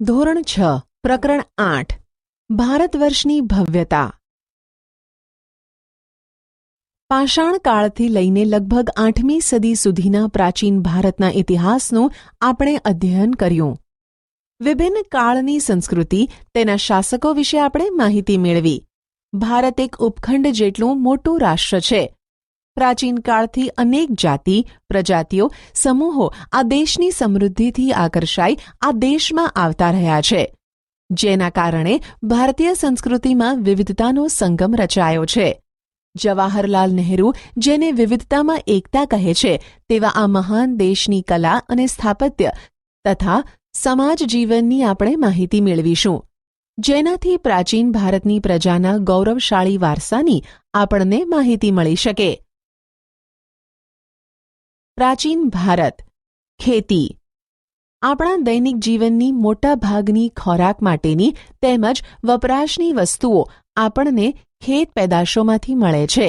ધોરણ 6 પ્રકરણ 8 ભારતવર્ષની ભવ્યતા પાષાણ કાળથી લઈને લગભગ 8મી સદી સુધીના પ્રાચીન ભારતના ઇતિહાસનું આપણે અધ્યયન કર્યું. વિભિન્ન કાળની સંસ્કૃતિ, તેના શાસકો વિશે આપણે માહિતી મેળવી. ભારત એક ઉપખંડ જેટલું મોટું રાષ્ટ્ર છે. પ્રાચીન કાળથી અનેક જાતિ, પ્રજાતિઓ, સમૂહો આ દેશની સમૃદ્ધિથી આકર્ષાઈ આ દેશમાં આવતા રહ્યા છે, જેના કારણે ભારતીય સંસ્કૃતિમાં વિવિધતાનો સંગમ રચાયો છે. જવાહરલાલ નહેરુ, જેને વિવિધતામાં એકતા કહે છે, તેવા આ મહાન દેશની કલા અને સ્થાપત્ય તથા સમાજ જીવનની આપણે માહિતી મેળવીશું, જેનાથી પ્રાચીન ભારતની પ્રજાના ગૌરવશાળી વારસાની આપણને માહિતી મળી શકે. પ્રાચીન ભારત. ખેતી આપણા દૈનિક જીવનની મોટા ભાગની ખોરાક માટેની તેમજ વપરાશની વસ્તુઓ આપણને ખેત પેદાશોમાંથી મળે છે.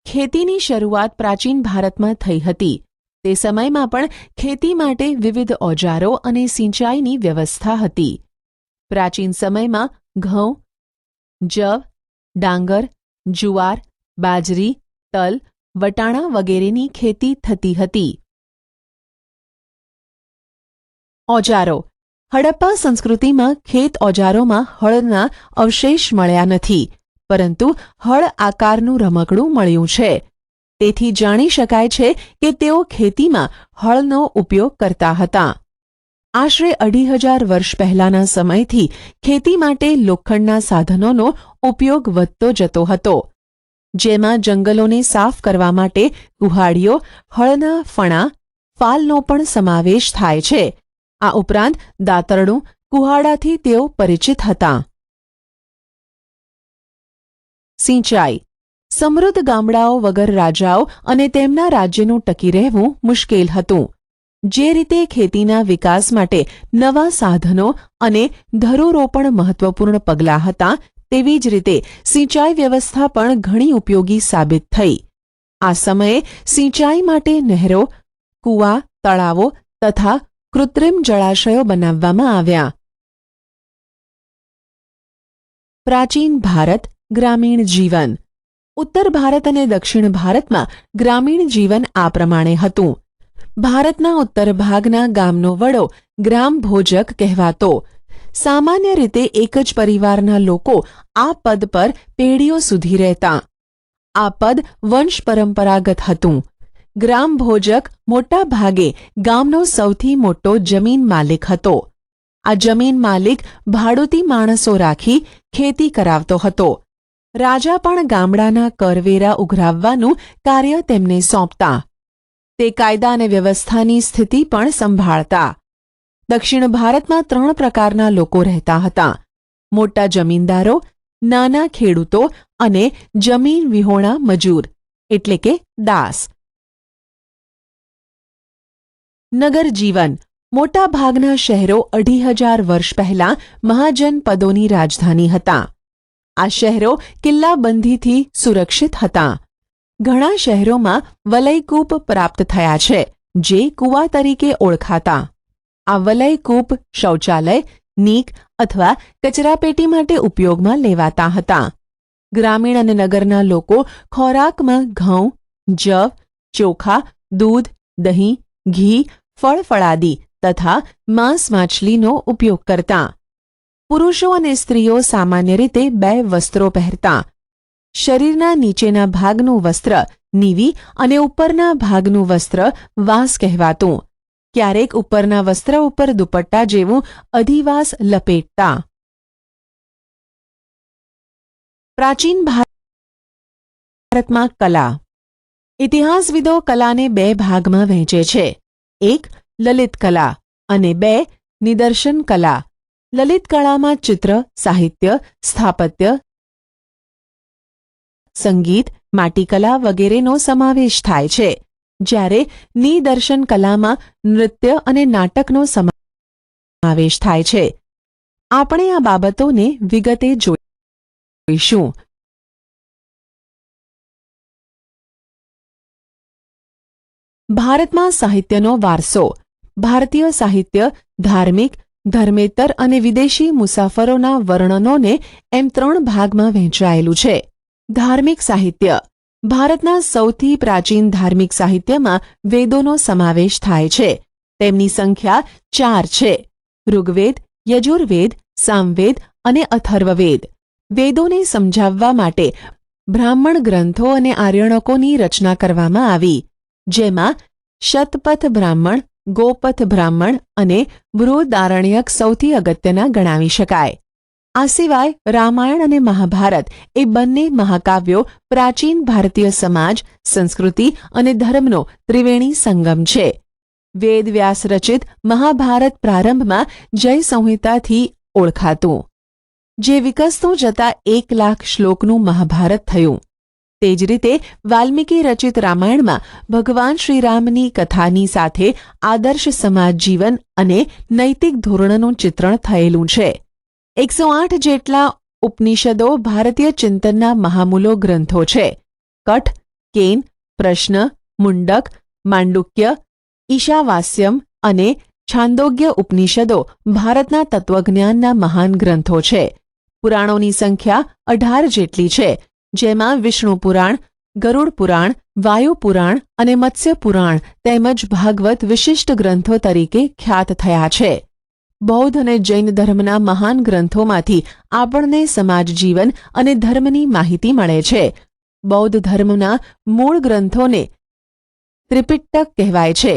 ખેતીની શરૂઆત પ્રાચીન ભારતમાં થઈ હતી. તે સમયમાં પણ ખેતી માટે વિવિધ ઓજારો અને સિંચાઈની વ્યવસ્થા હતી. પ્રાચીન સમયમાં ઘઉં, જવ, ડાંગર, જુવાર, બાજરી, તલ, વટાણા વગેરેની ખેતી થતી હતી. ઓજારો. હડપ્પા સંસ્કૃતિમાં ખેત ઓજારોમાં હળના અવશેષ મળ્યા નથી, પરંતુ હળ આકારનું રમકડું મળ્યું છે. તેથી જાણી શકાય છે કે તેઓ ખેતીમાં હળનો ઉપયોગ કરતા હતા. આશરે 2500 વર્ષ પહેલાના સમયથી ખેતી માટે લોખંડના સાધનોનો ઉપયોગ વધતો જતો હતો, જેમાં જંગલોને સાફ કરવા માટે કુહાડીઓ, હળના ફણા, ફાલનો પણ સમાવેશ થાય છે. આ ઉપરાંત દાતરડું, કુહાડાથી તેઓ પરિચિત હતા. સિંચાઈ. સમૃદ્ધ ગામડાઓ વગર રાજાઓ અને તેમના રાજ્યનું ટકી રહેવું મુશ્કેલ હતું. જે રીતે ખેતીના વિકાસ માટે નવા સાધનો અને ધરુરોપણ મહત્વપૂર્ણ પગલાં હતા, તેવી જ રીતે સિંચાઈ વ્યવસ્થા પણ ઘણી ઉપયોગી સાબિત થઈ. આ સમયે સિંચાઈ માટે નહેરો, કૂવા, તળાવો તથા કૃત્રિમ જળાશયો બનાવવામાં આવ્યા. પ્રાચીન ભારત. ગ્રામીણ જીવન. ઉત્તર ભારત અને દક્ષિણ ભારતમાં ગ્રામીણ જીવન આ પ્રમાણે હતું. ભારતના ઉત્તર ભાગના ગામનો વડો ગ્રામભોજક કહેવાતો. સામાન્ય રીતે એક જ પરિવારના લોકો આ પદ પર પેઢીઓ સુધી રહેતા. આ પદ વંશ પરંપરાગત હતું. ગ્રામભોજક મોટા ભાગે ગામનો સૌથી મોટો જમીન માલિક હતો. આ જમીન માલિક ભાડૂતી માણસો રાખી ખેતી કરાવતો હતો. રાજા પણ ગામડાના કરવેરા ઉઘરાવવાનું કાર્ય તેમને સોંપતા. તે કાયદા અને વ્યવસ્થાની સ્થિતિ પણ સંભાળતા. દક્ષિણ ભારતમાં 3 પ્રકારના લોકો રહેતા હતા: મોટા જમીનદારો, નાના ખેડૂતો અને જમીન વિહોણા મજૂર એટલે કે દાસ. નગર જીવન. મોટા ભાગના શહેરો 2500 વર્ષ પહેલા મહાજનપદોની રાજધાની હતા. આ શહેરો કિલ્લાબંધીથી સુરક્ષિત હતા. ઘણા શહેરોમાં વલયકૂપ પ્રાપ્ત થયા છે, જે કૂવા તરીકે ઓળખાતા. આ વલયકૂપ શૌચાલય, નીક અથવા કચરાપેટી માટે ઉપયોગમાં લેવાતા હતા. ગ્રામીણ અને નગરના લોકો ખોરાકમાં ઘઉં, જવ, ચોખા, દૂધ, દહીં, ઘી, ફળફળાદી તથા માંસ માછલીનો ઉપયોગ કરતા. પુરુષો અને સ્ત્રીઓ સામાન્ય રીતે 2 વસ્ત્રો પહેરતા. શરીરના નીચેના ભાગનું વસ્ત્ર નીવી અને ઉપરના ભાગનું વસ્ત્ર વાસ કહેવાતું. ક્યારેક ઉપરના વસ્ત્ર ઉપર દુપટ્ટા જેવું અધિવાસ લપેટતા. પ્રાચીન ભારતમાં કલા. ઇતિહાસવિદો કલાને 2 ભાગમાં વહેંચે છે: 1 લલિત કલા અને 2 નિદર્શન કલા. લલિત કળામાં ચિત્ર, સાહિત્ય, સ્થાપત્ય, સંગીત, માટીકલા વગેરેનો સમાવેશ થાય છે, જ્યારે નિદર્શન કલામાં નૃત્ય અને નાટકનો સમાવેશ થાય છે. આપણે આ બાબતોને વિગતે જોઈશું. ભારતમાં સાહિત્યનો વારસો. ભારતીય સાહિત્ય ધાર્મિક, ધર્મેતર અને વિદેશી મુસાફરોના વર્ણનોને એમ 3 ભાગમાં વહેંચાયેલું છે. ધાર્મિક સાહિત્ય. ભારતના સૌથી પ્રાચીન ધાર્મિક સાહિત્યમાં વેદોનો સમાવેશ થાય છે. તેમની સંખ્યા 4 છે: ઋગ્વેદ, યજુર્વેદ, સામવેદ અને અથર્વવેદ. વેદોને સમજાવવા માટે બ્રાહ્મણ ગ્રંથો અને આર્યણકોની રચના કરવામાં આવી, જેમાં શતપથ બ્રાહ્મણ, ગોપથ બ્રાહ્મણ અને બૃહદારણ્યક સૌથી અગત્યના ગણાવી શકાય. આ સિવાય રામાયણ અને મહાભારત એ બંને મહાકાવ્યો પ્રાચીન ભારતીય સમાજ, સંસ્કૃતિ અને ધર્મનો ત્રિવેણી સંગમ છે. વેદવ્યાસ રચિત મહાભારત પ્રારંભમાં જય સંહિતાથી ઓળખાતું, જે વિકસતું જતા 1,00,000 શ્લોકનું મહાભારત થયું. તે જ રીતે વાલ્મીકી રચિત રામાયણમાં ભગવાન શ્રીરામની કથાની સાથે આદર્શ સમાજ જીવન અને નૈતિક ધોરણોનું ચિત્રણ થયેલું છે. 108 જેટલા ઉપનિષદો ભારતીય ચિંતનના મહામૂલો ગ્રંથો છે. કઠ, કેન, પ્રશ્ન, મુંડક, માંડુક્ય, ઈશાવાસ્યમ અને છાંદોગ્ય ઉપનિષદો ભારતના તત્વજ્ઞાનના મહાન ગ્રંથો છે. પુરાણોની સંખ્યા 18 જેટલી છે, જેમાં વિષ્ણુ પુરાણ, ગરુડ પુરાણ, વાયુ પુરાણ અને મત્સ્ય પુરાણ તેમજ ભાગવત વિશિષ્ટ ગ્રંથો તરીકે ખ્યાત થયા છે. બૌદ્ધ અને જૈન ધર્મના મહાન ગ્રંથોમાંથી આપણને સમાજ જીવન અને ધર્મની માહિતી મળે છે. બૌદ્ધ ધર્મના મૂળ ગ્રંથોને ત્રિપિટક કહેવાય છે.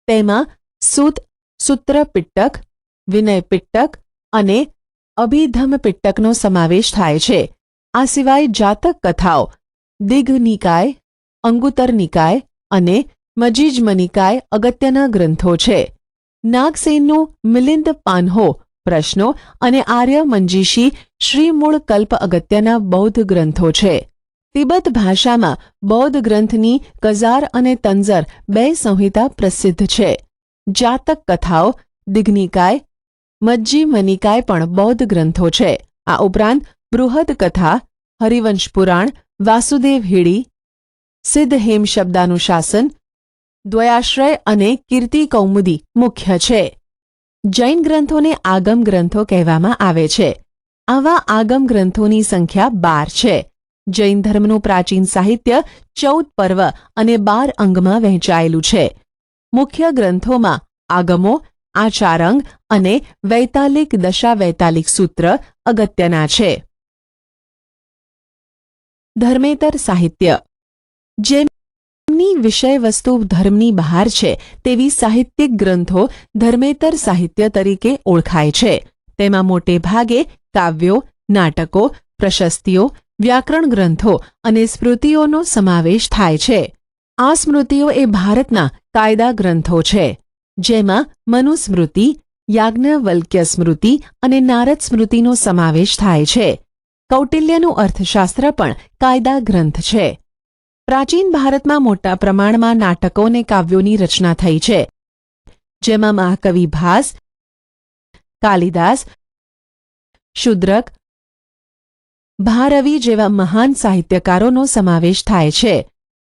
તેમાં સૂત, સૂત્ર પિટક, વિનય પિટક અને અભિધમ પિટકનો સમાવેશ થાય છે. આ સિવાય જાતક કથાઓ, દિઘનિકાય, અંગુત્તર નિકાય અને મજીજ્મ નિકાય અગત્યના ગ્રંથો છે. નાગસેનનું મિલિંદ પાન્હો પ્રશ્નો અને આર્ય મંજીષી શ્રીમૂળ કલ્પ અગત્યના બૌદ્ધ ગ્રંથો છે. તિબત ભાષામાં બૌદ્ધ ગ્રંથની કઝાર અને તંઝર 2 સંહિતા પ્રસિદ્ધ છે. જાતક કથાઓ, દિઘનિકાય, મજ્જિમ નિકાય પણ બૌદ્ધ ગ્રંથો છે. આ ઉપરાંત બૃહદ કથા, હરિવંશ પુરાણ, વાસુદેવ હીડી, સિદ્ધ હેમ શબ્દાનુશાસન, દ્વયાશ્રય અને કીર્તિ કૌમુદી મુખ્ય છે. જૈન ગ્રંથોને આગમ ગ્રંથો કહેવામાં આવે છે. આવા આગમ ગ્રંથોની સંખ્યા 12 છે. જૈન ધર્મનું પ્રાચીન સાહિત્ય 14 પર્વ અને 12 અંગમાં વહેંચાયેલું છે. મુખ્ય ગ્રંથોમાં આગમો, આચારંગ અને વૈતાલિક દશાવૈતાલિક સૂત્ર અગત્યના છે. ધર્મેતર સાહિત્ય. જેમની વિષયવસ્તુ ધર્મની બહાર છે તેવી સાહિત્યિક ગ્રંથો ધર્મેતર સાહિત્ય તરીકે ઓળખાય છે. તેમાં મોટે ભાગે કાવ્યો, નાટકો, પ્રશસ્તિઓ, વ્યાકરણ ગ્રંથો અને સ્મૃતિઓનો સમાવેશ થાય છે. આ સ્મૃતિઓ એ ભારતના કાયદા ગ્રંથો છે, જેમાં મનુસ્મૃતિ, યાજ્ઞવલ્ક્ય સ્મૃતિ અને નારદ સ્મૃતિનો સમાવેશ થાય છે. કૌટિલ્યનું અર્થશાસ્ત્ર પણ કાયદા ગ્રંથ છે. પ્રાચીન ભારતમાં મોટા પ્રમાણમાં નાટકો અને કાવ્યોની રચના થઈ છે, જેમાં મહાકવિ ભાસ, કાલિદાસ, શુદ્રક, ભારવી જેવા મહાન સાહિત્યકારોનો સમાવેશ થાય છે.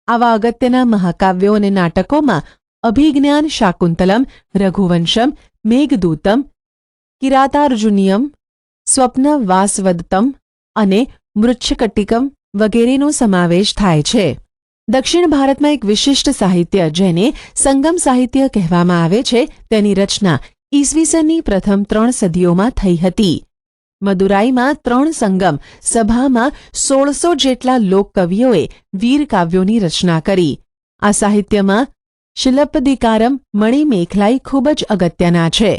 આવા અગત્યના મહાકાવ્યો અને નાટકોમાં અભિજ્ઞાન શાકુંતલમ, રઘુવંશમ, મેઘદૂતમ, કિરાતાર્જુનિયમ, સ્વપ્ન વાસવદત્તમ અને મૃચ્છકટિકમ વગેરેનો સમાવેશ થાય છે. દક્ષિણ ભારતમાં એક વિશિષ્ટ સાહિત્ય, જેને સંગમ સાહિત્ય કહેવામાં આવે છે, તેની રચના ઈસવીસનની પ્રથમ 3 સદીઓમાં થઈ હતી. મદુરાઈમાં 3 સંગમ સભામાં 1600 જેટલા લોકકવિઓએ વીર કાવ્યોની રચના કરી. આ સાહિત્યમાં શિલપ્પદિકારમ, મણિમેખલાઈ ખૂબ જ અગત્યના છે.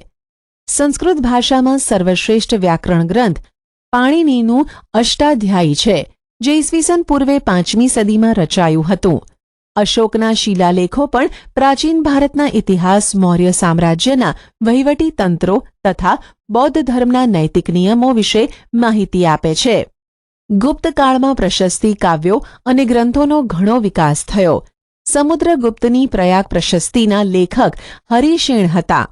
સંસ્કૃત ભાષામાં સર્વશ્રેષ્ઠ વ્યાકરણ ગ્રંથ પાણિનીનું અષ્ટાધ્યાયી છે, જે ઈસવીસન પૂર્વે 5મી સદીમાં રચાયું હતું. અશોકના શિલાલેખો પણ પ્રાચીન ભારતના ઇતિહાસ, મૌર્ય સામ્રાજ્યના વહીવટી તંત્રો તથા બૌદ્ધ ધર્મના નૈતિક નિયમો વિશે માહિતી આપે છે. ગુપ્તકાળમાં પ્રશસ્તિ, કાવ્યો અને ગ્રંથોનો ઘણો વિકાસ થયો. સમુદ્રગુપ્તની પ્રયાગ પ્રશસ્તિના લેખક હરિશેણ હતા,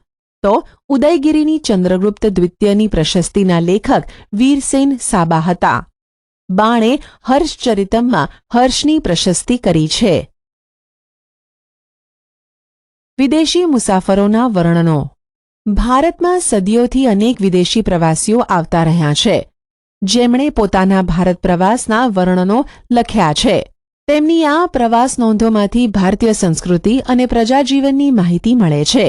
તો ઉદયગીરીની ચંદ્રગુપ્ત દ્વિતીયની પ્રશસ્તિના લેખક વીરસેન સાબા હતા. બાણે હર્ષચરિતમમાં હર્ષની પ્રશસ્તિ કરી છે. વિદેશી મુસાફરોના વર્ણનો. ભારતમાં સદીઓથી અનેક વિદેશી પ્રવાસીઓ આવતા રહ્યા છે, જેમણે પોતાના ભારત પ્રવાસના વર્ણનો લખ્યા છે. તેમની આ પ્રવાસ નોંધોમાંથી ભારતીય સંસ્કૃતિ અને પ્રજાજીવનની માહિતી મળે છે.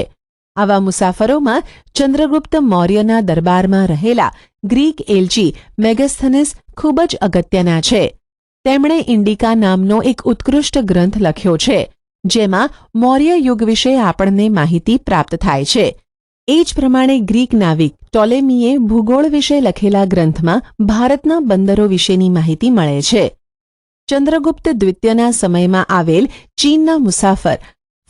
આવા મુસાફરોમાં ચંદ્રગુપ્ત મૌર્યના દરબારમાં રહેલા ગ્રીક એલચી મેગસ્થનીસ ખૂબ જ અગત્યના છે. તેમણે ઇન્ડિકા નામનો એક ઉત્કૃષ્ટ ગ્રંથ લખ્યો છે, જેમાં મૌર્ય યુગ વિશે આપણને માહિતી પ્રાપ્ત થાય છે. એ જ પ્રમાણે ગ્રીક નાવિક ટોલેમીએ ભૂગોળ વિશે લખેલા ગ્રંથમાં ભારતના બંદરો વિશેની માહિતી મળે છે. ચંદ્રગુપ્ત દ્વિતીયના સમયમાં આવેલ ચીનના મુસાફર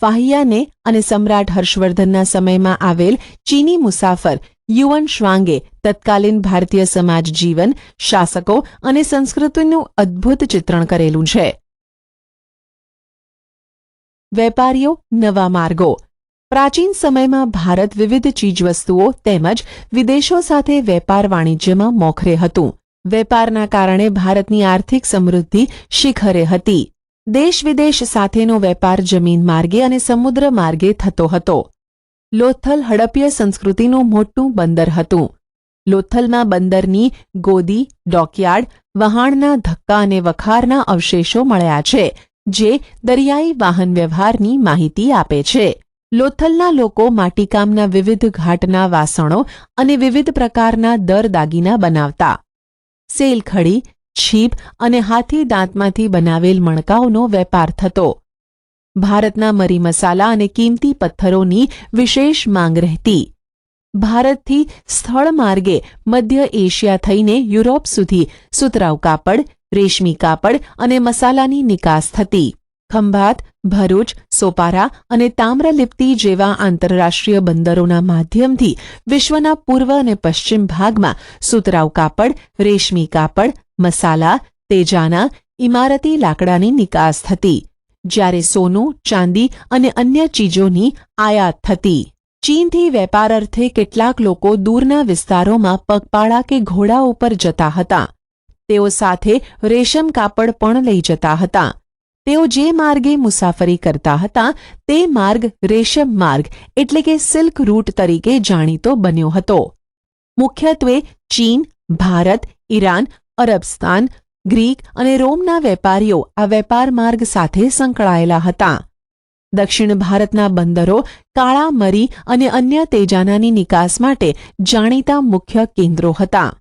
ફાહિયાને અને સમ્રાટ હર્ષવર્ધનના સમયમાં આવેલ ચીની મુસાફર યુઅન શ્વાંગે તત્કાલીન ભારતીય સમાજ જીવન, શાસકો અને સંસ્કૃતિનું અદ્ભુત ચિત્રણ કરેલું છે. વેપારીઓ, નવા માર્ગો. પ્રાચીન સમયમાં ભારત વિવિધ ચીજવસ્તુઓ તેમજ વિદેશો સાથે વેપાર વાણિજ્યમાં મોખરે હતું. વેપારના કારણે ભારતની આર્થિક સમૃદ્ધિ શિખરે હતી. દેશ વિદેશ સાથેનો વેપાર જમીન માર્ગે અને સમુદ્ર માર્ગે થતો હતો. લોથલ હડપ્ય સંસ્કૃતિનું મોટું બંદર હતું. લોથલમાં બંદરની ગોદી, ડોકયાર્ડ, વહાણના ધક્કા અને વખારના અવશેષો મળ્યા છે, જે દરિયાઈ વાહન વ્યવહારની માહિતી આપે છે. લોથલના લોકો માટીકામના વિવિધ ઘાટના વાસણો અને વિવિધ પ્રકારના દાગીના બનાવતા. સેલખડી, છીપ અને હાથી દાંતમાંથી બનાવેલ મણકાઓનો વેપાર થતો. ભારતના મરી મસાલા અને કિંમતી પથ્થરોની વિશેષ માંગ રહેતી. ભારતથી સ્થળ માર્ગે મધ્ય એશિયા થઈને યુરોપ સુધી સુતરાઉ કાપડ, રેશમી કાપડ અને મસાલાની નિકાસ થતી. ખંભાત, ભરૂચ, સોપારા અને તામ્રલિપ્તિ જેવા આંતરરાષ્ટ્રીય બંદરોના માધ્યમથી વિશ્વના પૂર્વ અને પશ્ચિમ ભાગમાં સુતરાઉ કાપડ, રેશમી કાપડ, મસાલા, તેજાના, ઇમારતી લાકડાની નિકાસ થતી, જ્યારે સોનું, ચાંદી અને અન્ય ચીજોની આયાત થતી. ચીનથી વેપાર અર્થે કેટલાક લોકો દૂરના વિસ્તારોમાં પગપાળા કે ઘોડા ઉપર જતા હતા. તેઓ સાથે રેશમ કાપડ પણ લઈ જતા હતા. તેઓ જે માર્ગે મુસાફરી કરતા હતા તે માર્ગ રેશમ માર્ગ એટલે કે સિલ્ક રૂટ તરીકે જાણીતો બન્યો હતો. મુખ્યત્વે ચીન, ભારત, ઈરાન, અરબસ્તાન, ગ્રીક અને રોમના વેપારીઓ આ વેપાર માર્ગ સાથે સંકળાયેલા હતા. દક્ષિણ ભારતના બંદરો કાળા મરી અને અન્ય તેજાનાની નિકાસ માટે જાણીતા મુખ્ય કેન્દ્રો હતા.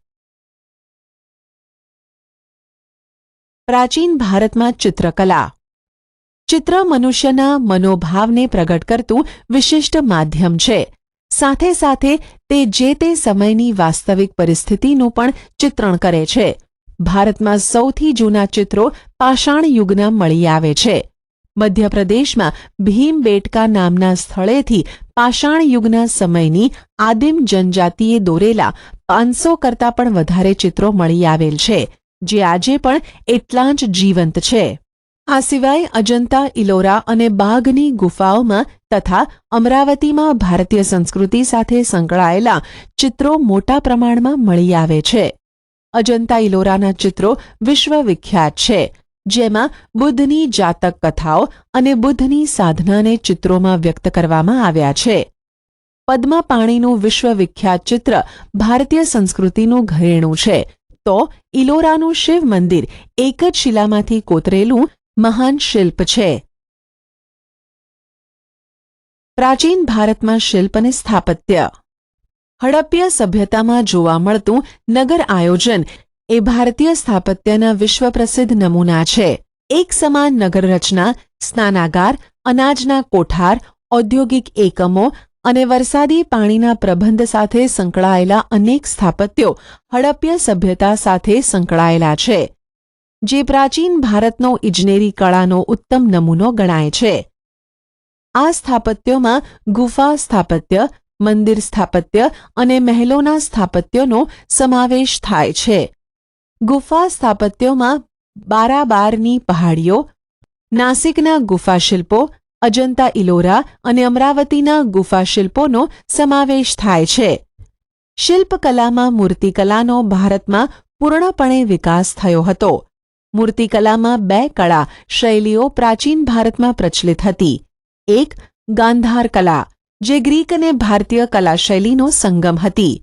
પ્રાચીન ભારતમાં ચિત્રકલા. ચિત્ર મનુષ્યના મનોભાવને પ્રગટ કરતું વિશિષ્ટ માધ્યમ છે. સાથે સાથે તે જે તે સમયની વાસ્તવિક પરિસ્થિતિનું પણ ચિત્રણ કરે છે. ભારતમાં સૌથી જૂના ચિત્રો પાષાણ યુગના મળી આવે છે. મધ્યપ્રદેશમાં ભીમબેટકા નામના સ્થળેથી પાષાણ યુગના સમયની આદિમ જનજાતિએ દોરેલા 500 કરતાં પણ વધારે ચિત્રો મળી આવેલ છે, જે આજે પણ એટલા જ જીવંત છે. આ સિવાય અજંતા, ઇલોરા અને બાઘની ગુફાઓમાં તથા અમરાવતીમાં ભારતીય સંસ્કૃતિ સાથે સંકળાયેલા ચિત્રો મોટા પ્રમાણમાં મળી આવે છે. અજંતા ઇલોરાના ચિત્રો વિશ્વવિખ્યાત છે, જેમાં બુદ્ધની જાતક કથાઓ અને બુદ્ધની સાધનાને ચિત્રોમાં વ્યક્ત કરવામાં આવ્યા છે. પદ્મપાણીનું વિશ્વવિખ્યાત ચિત્ર ભારતીય સંસ્કૃતિનું ઘરેણું છે, તો ઇલોરાનું શિવ મંદિર એક જ શિલામાંથી કોતરેલું મહાન શિલ્પ છે. પ્રાચીન ભારતમાં શિલ્પ અને સ્થાપત્ય. હડપ્ય સભ્યતામાં જોવા મળતું નગર આયોજન એ ભારતીય સ્થાપત્યના વિશ્વપ્રસિદ્ધ નમૂના છે. એક સમાન નગર રચના, સ્નાનાગાર, અનાજના કોઠાર, ઔદ્યોગિક એકમો અને વરસાદી પાણીના પ્રબંધ સાથે સંકળાયેલા અનેક સ્થાપત્યો હડપ્ય સભ્યતા સાથે સંકળાયેલા છે, જે પ્રાચીન ભારતનો ઇજનેરી કળાનો ઉત્તમ નમૂનો ગણાય છે. આ સ્થાપત્યોમાં ગુફા સ્થાપત્ય, મંદિર સ્થાપત્ય અને મહેલોના સ્થાપત્યોનો સમાવેશ થાય છે. ગુફા સ્થાપત્યોમાં બારાબારની પહાડીઓ, નાસિકના ગુફા શિલ્પો, અજંતા ઇલોરા અને અમરાવતીના ગુફા શિલ્પોનો સમાવેશ થાય છે. શિલ્પકલામાં મૂર્તિકલાનો ભારતમાં પૂર્ણપણે વિકાસ થયો હતો. મૂર્તિકલામાં 2 કળા શૈલીઓ પ્રાચીન ભારતમાં પ્રચલિત હતી. એક ગાંધાર કલા, જે ગ્રીક અને ભારતીય કલાશૈલીનો સંગમ હતી.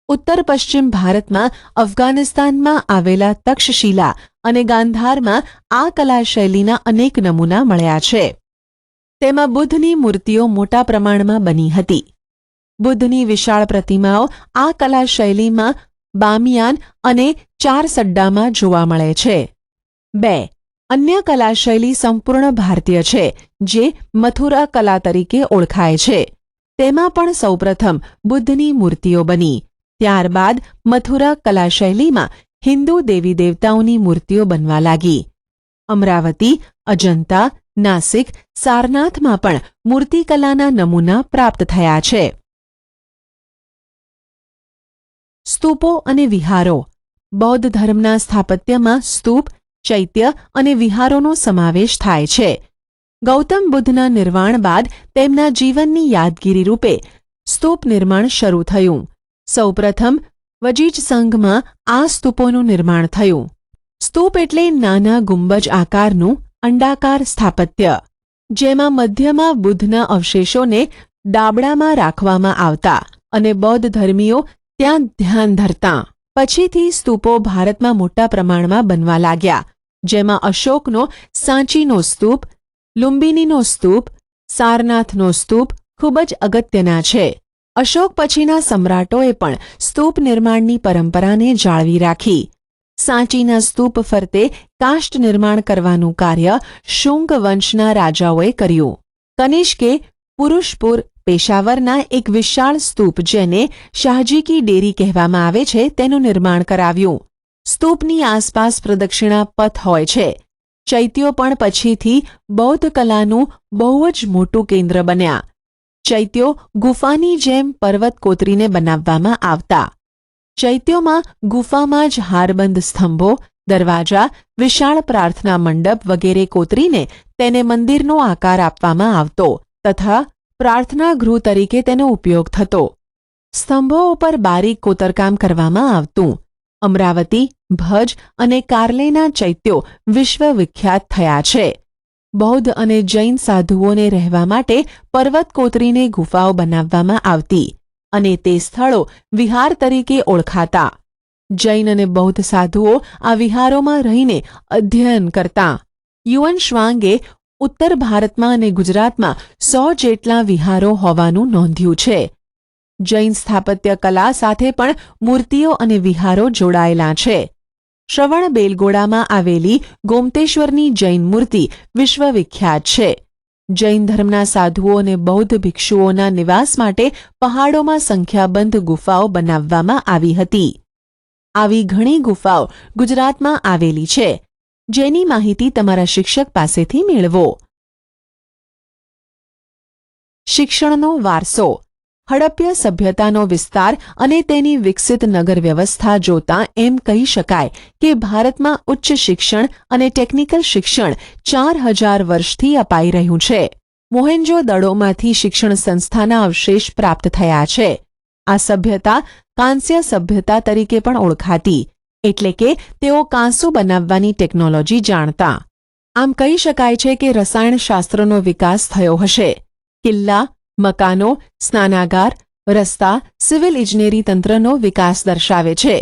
ઉત્તર પશ્ચિમ ભારતમાં અફઘાનિસ્તાનમાં આવેલા તક્ષશિલા અને ગાંધારમાં આ કલાશૈલીના અનેક નમૂના મળ્યા છે. તેમાં બુદ્ધની મૂર્તિઓ મોટા પ્રમાણમાં બની હતી. બુદ્ધની વિશાળ પ્રતિમાઓ આ કલાશૈલીમાં બામિયાન અને ચારસડ્ડામાં જોવા મળે છે. 2. અન્ય કલાશૈલી સંપૂર્ણ ભારતીય છે, જે મથુરા કલા તરીકે ઓળખાય છે. તેમાં પણ સૌપ્રથમ બુદ્ધની મૂર્તિઓ બની. ત્યારબાદ મથુરા કલાશૈલીમાં હિન્દુ દેવી દેવતાઓની મૂર્તિઓ બનવા લાગી. અમરાવતી, અજંતા, નાસિક, સારનાથમાં પણ મૂર્તિકલાના નમૂના પ્રાપ્ત થયા છે. સ્તૂપો અને વિહારો. બૌદ્ધ ધર્મના સ્થાપત્યમાં સ્તૂપ, ચૈત્ય અને વિહારોનો સમાવેશ થાય છે. ગૌતમ બુદ્ધના નિર્વાણ બાદ તેમના જીવનની યાદગીરી રૂપે સ્તૂપ નિર્માણ શરૂ થયું. સૌપ્રથમ વજીજ સંઘમાં આ સ્તૂપોનું નિર્માણ થયું. સ્તૂપ એટલે નાના ગુંબજ આકારનું અંડાકાર સ્થાપત્ય, જેમાં મધ્યમાં બુદ્ધના અવશેષોને ડાબડામાં રાખવામાં આવતા અને બૌદ્ધ ધર્મીઓ ત્યાં ધ્યાન ધરતા. પછીથી સ્તૂપો ભારતમાં મોટા પ્રમાણમાં બનવા લાગ્યા, જેમાં અશોકનો સાંચીનો સ્તૂપ, લુંબિનીનો સ્તૂપ, સારનાથનો સ્તૂપ ખૂબ જ અગત્યના છે. અશોક પછીના સમ્રાટોએ પણ સ્તૂપ નિર્માણની પરંપરાને જાળવી રાખી. સાંચીના સ્તૂપ ફરતે કાષ્ઠ નિર્માણ કરવાનું કાર્ય શુંગ વંશના રાજાઓએ કર્યું. કનિષ્કે પુરુષપુર, પેશાવરના એક વિશાળ સ્તૂપ, જેને શાહજી કી ડેરી કહેવામાં આવે છે, તેનું નિર્માણ કરાવ્યું. સ્તૂપની આસપાસ પ્રદક્ષિણા પથ હોય છે. ચૈત્યો પણ પછીથી બૌદ્ધ કલાનું બહુ જ મોટું કેન્દ્ર બન્યા. ચૈત્યો ગુફાની જેમ પર્વત કોતરીને બનાવવામાં આવતા. ચૈત્યોમાં ગુફામાં જ હારબંધ સ્તંભો, દરવાજા, વિશાળ પ્રાર્થના મંડપ વગેરે કોતરીને તેને મંદિરનો આકાર આપવામાં આવતો તથા પ્રાર્થના ગૃહ તરીકે તેનો ઉપયોગ થતો. સ્તંભો ઉપર બારીક કોતરકામ કરવામાં આવતું. અમરાવતી, ભજ અને કાર્લેના ચૈત્યો વિશ્વવિખ્યાત થયા છે. બૌદ્ધ અને જૈન સાધુઓને રહેવા માટે પર્વત કોતરીને ગુફાઓ બનાવવામાં આવતી અને તે સ્થળો વિહાર તરીકે ઓળખાતા. જૈન અને બૌદ્ધ સાધુઓ આ વિહારોમાં રહીને અધ્યયન કરતા. યુઅન શ્વાંગે ઉત્તર ભારતમાં અને ગુજરાતમાં 100 જેટલા વિહારો હોવાનું નોંધ્યું છે. જૈન સ્થાપત્ય કલા સાથે પણ મૂર્તિઓ અને વિહારો જોડાયેલા છે. શ્રવણ બેલગોડામાં આવેલી ગોમતેશ્વરની જૈન મૂર્તિ વિશ્વવિખ્યાત છે. જૈન ધર્મના સાધુઓ અને બૌદ્ધ ભિક્ષુઓના નિવાસ માટે પહાડોમાં સંખ્યાબંધ ગુફાઓ બનાવવામાં આવી હતી. આવી ઘણી ગુફાઓ ગુજરાતમાં આવેલી છે, જેની માહિતી તમારા શિક્ષક પાસેથી મેળવો. શિક્ષણનો વારસો. હડપ્ય સભ્યતાનો વિસ્તાર અને તેની વિકસિત નગર વ્યવસ્થા જોતાં એમ કહી શકાય કે ભારતમાં ઉચ્ચ શિક્ષણ અને ટેકનિકલ શિક્ષણ 4000 વર્ષથી અપાઈ રહ્યું છે. મોહેન્જો દડોમાંથી શિક્ષણ સંસ્થાના અવશેષ પ્રાપ્ત થયા છે. આ સભ્યતા કાંસ્ય સભ્યતા તરીકે પણ ઓળખાતી, એટલે કે તેઓ કાંસુ બનાવવાની ટેકનોલોજી જાણતા. આમ કહી શકાય છે કે રસાયણશાસ્ત્રનો વિકાસ થયો હશે. કિલ્લા, મકાનો, સ્નાનાગાર, રસ્તા, સિવિલ ઇજનેરી તંત્રનો વિકાસ દર્શાવે છે.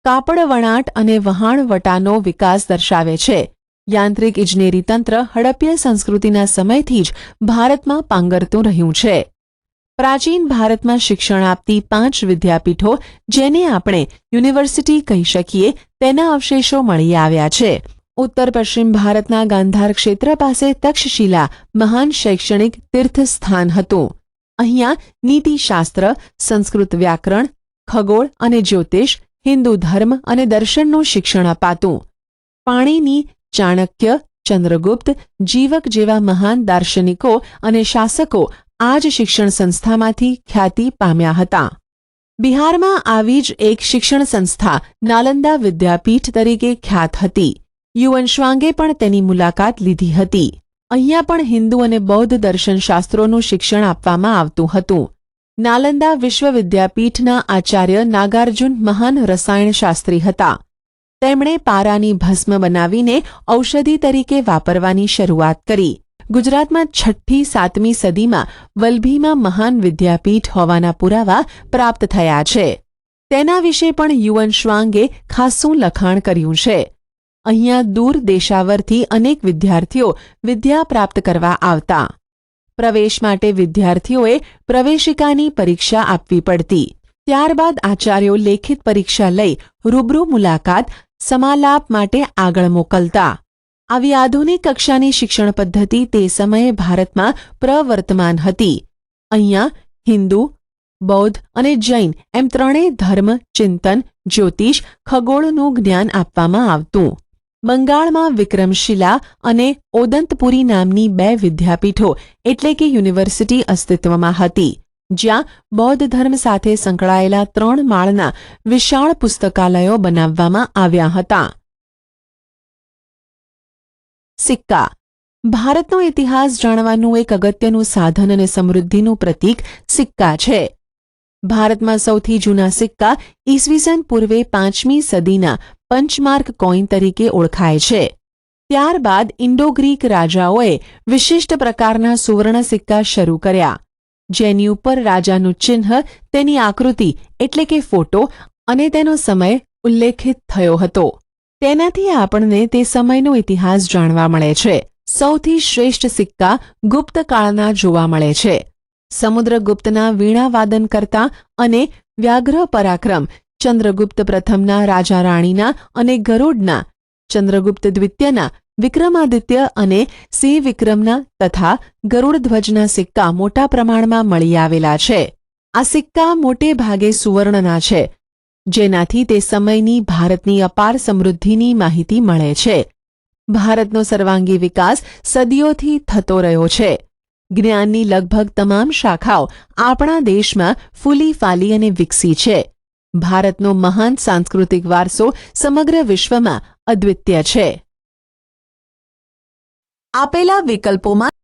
કાપડ વણાટ અને વહાણવટાનો વિકાસ દર્શાવે છે. યાંત્રિક ઇજનેરી તંત્ર હડપ્ય સંસ્કૃતિના સમયથી જ ભારતમાં પાંગરતું રહ્યું છે. પ્રાચીન ભારતમાં શિક્ષણ આપતી 5 વિદ્યાપીઠો, જેને આપણે યુનિવર્સિટી કહી શકીએ, તેના અવશેષો મળી આવ્યા છે. ઉત્તર પશ્ચિમ ભારતના ગાંધાર ક્ષેત્ર પાસે તક્ષશિલા મહાન શૈક્ષણિક તીર્થસ્થાન હતું. અહીંયા નીતિશાસ્ત્ર, સંસ્કૃત વ્યાકરણ, ખગોળ અને જ્યોતિષ, હિન્દુ ધર્મ અને દર્શનનું શિક્ષણ અપાતું. પાણીની, ચાણક્ય, ચંદ્રગુપ્ત, જીવક જેવા મહાન દાર્શનિકો અને શાસકો આ જ શિક્ષણ સંસ્થામાંથી ખ્યાતિ પામ્યા હતા. બિહારમાં આવી જ એક શિક્ષણ સંસ્થા નાલંદા વિદ્યાપીઠ તરીકે ખ્યાત હતી. યુઅન શ્વાંગે પણ તેની મુલાકાત લીધી હતી. અહીંયા પણ હિન્દુ અને બૌદ્ધ દર્શનશાસ્ત્રોનું શિક્ષણ આપવામાં આવતું હતું. નાલંદા વિશ્વવિદ્યાપીઠના આચાર્ય નાગાર્જુન મહાન રસાયણશાસ્ત્રી હતા. તેમણે પારાની ભસ્મ બનાવીને ઔષધિ તરીકે વાપરવાની શરૂઆત કરી. ગુજરાતમાં 6મી-7મી સદીમાં વલભીમાં મહાન વિદ્યાપીઠ હોવાના પુરાવા પ્રાપ્ત થયા છે. તેના વિશે પણ યુએન શ્વાંગે ખાસ્સું લખાણ કર્યું છે. અહીંયા દૂર દેશાવરથી અનેક વિદ્યાર્થીઓ વિદ્યા પ્રાપ્ત કરવા આવતા. પ્રવેશ માટે વિદ્યાર્થીઓએ પ્રવેશિકાની પરીક્ષા આપવી પડતી. ત્યારબાદ આચાર્યો લેખિત પરીક્ષા લઈ રૂબરૂ મુલાકાત સમાલાપ માટે આગળ મોકલતા. આવી આધુનિક કક્ષાની શિક્ષણ પદ્ધતિ તે સમયે ભારતમાં પ્રવર્તમાન હતી. અહીંયા હિન્દુ, બૌદ્ધ અને જૈન એમ ત્રણેય ધર્મ, ચિંતન, જ્યોતિષ, ખગોળનું જ્ઞાન આપવામાં આવતું. બંગાળમાં વિક્રમશિલા અને ઓદંતપુરી નામની 2 વિદ્યાપીઠો એટલે કે યુનિવર્સિટી અસ્તિત્વમાં હતી, જ્યાં બૌદ્ધ ધર્મ સાથે સંકળાયેલા 3 માળના વિશાળ પુસ્તકાલયો બનાવવામાં આવ્યા હતા. સિક્કા. ભારતનો ઇતિહાસ જાણવાનું એક અગત્યનું સાધન અને સમૃદ્ધિનું પ્રતીક સિક્કા છે. ભારતમાં સૌથી જૂના સિક્કા ઈસવીસન પૂર્વે 5મી સદીના પંચમાર્ક કોઈન તરીકે ઓળખાય છે. ત્યારબાદ ઇન્ડો ગ્રીક રાજાઓએ વિશિષ્ટ પ્રકારના સુવર્ણ સિક્કા શરૂ કર્યા, જેની ઉપર રાજાનું ચિહ્ન, તેની આકૃતિ એટલે કે ફોટો અને તેનો સમય ઉલ્લેખિત થયો હતો. તેનાથી આપણને તે સમયનો ઇતિહાસ જાણવા મળે છે. સૌથી શ્રેષ્ઠ સિક્કા ગુપ્ત કાળના જોવા મળે છે. સમુદ્રગુપ્તના વીણાવાદન કરતા અને વ્યાઘ્ર પરાક્રમ ચંદ્રગુપ્ત પ્રથમના રાજા રાણીના અને ગરુડના, ચંદ્રગુપ્ત દ્વિતીયના, વિક્રમાદિત્ય અને સિંહ વિક્રમના તથા ગરુડધ્વજના સિક્કા મોટા પ્રમાણમાં મળી આવેલા છે. આ સિક્કા મોટે ભાગે સુવર્ણના છે, જેનાથી તે સમયની ભારતની અપાર સમૃદ્ધિની માહિતી મળે છે. ભારતનો સર્વાંગી વિકાસ સદીઓથી થતો રહ્યો છે. જ્ઞાનની લગભગ તમામ શાખાઓ આપણા દેશમાં ફૂલી ફાલી અને વિકસી છે. ભારતનો મહાન સાંસ્કૃતિક વારસો સમગ્ર વિશ્વમાં અદ્વિતીય છે. આપેલા વિકલ્પોમાં